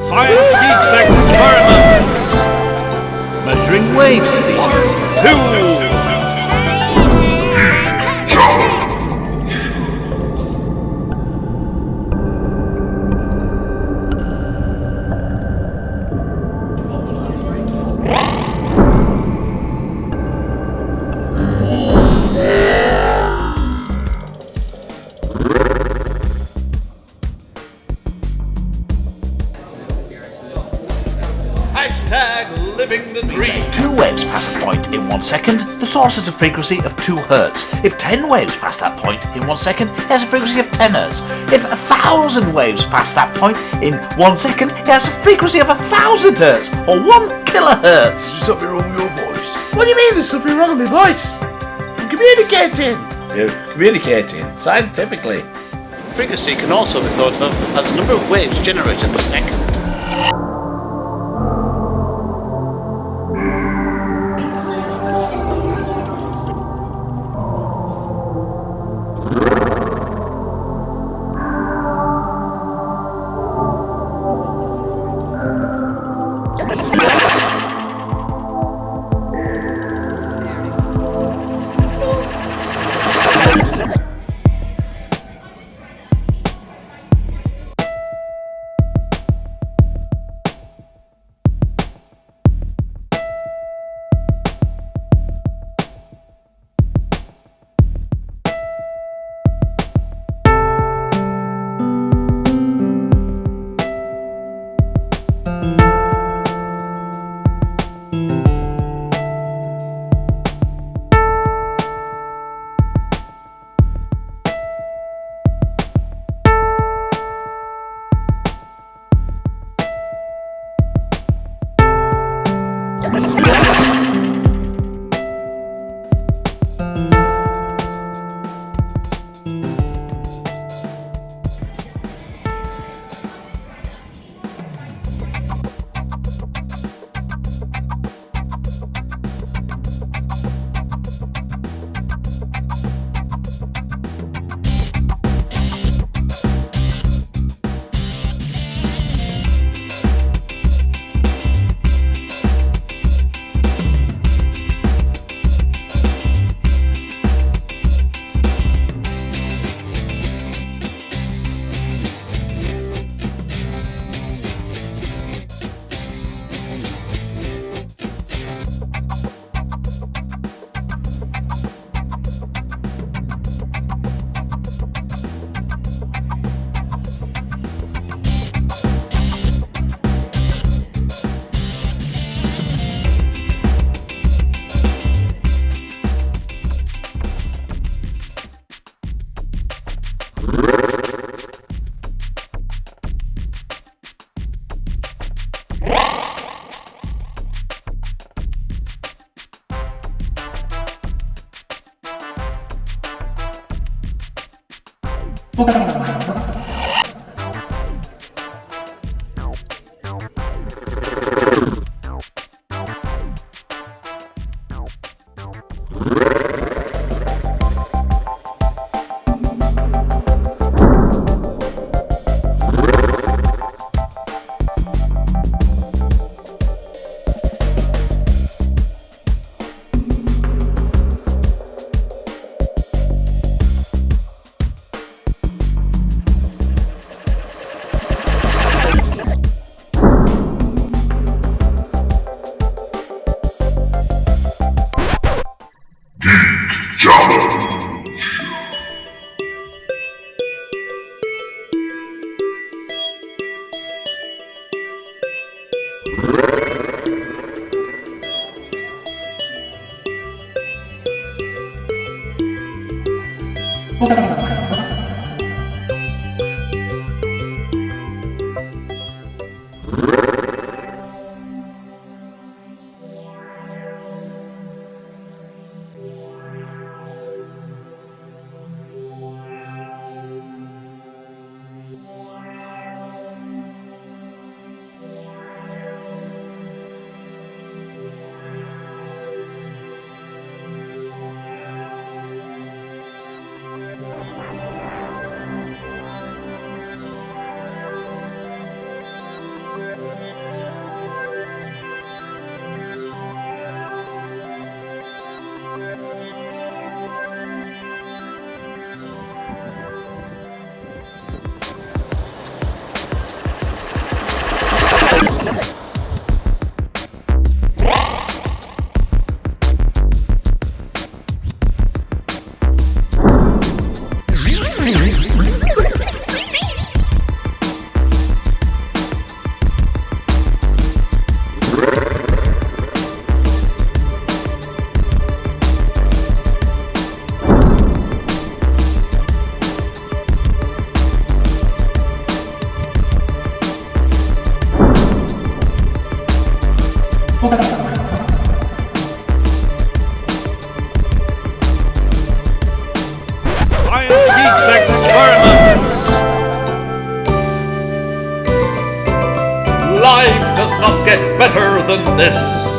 Science Geeks Experiments! Measuring wave speed. 2! Hashtag living the dream. 2 waves pass a point in 1 second, the source has a frequency of 2 Hz. If 10 waves pass that point in 1 second, it has a frequency of 10 Hz. If 1,000 waves pass that point in 1 second, it has a frequency of 1,000 Hz, or 1 kilohertz. There's something wrong with your voice. What do you mean there's something wrong with my voice? I'm communicating. You're communicating scientifically. Frequency can also be thought of as the number of waves generated per second. Science Geeks experiments. Life does not get better than this.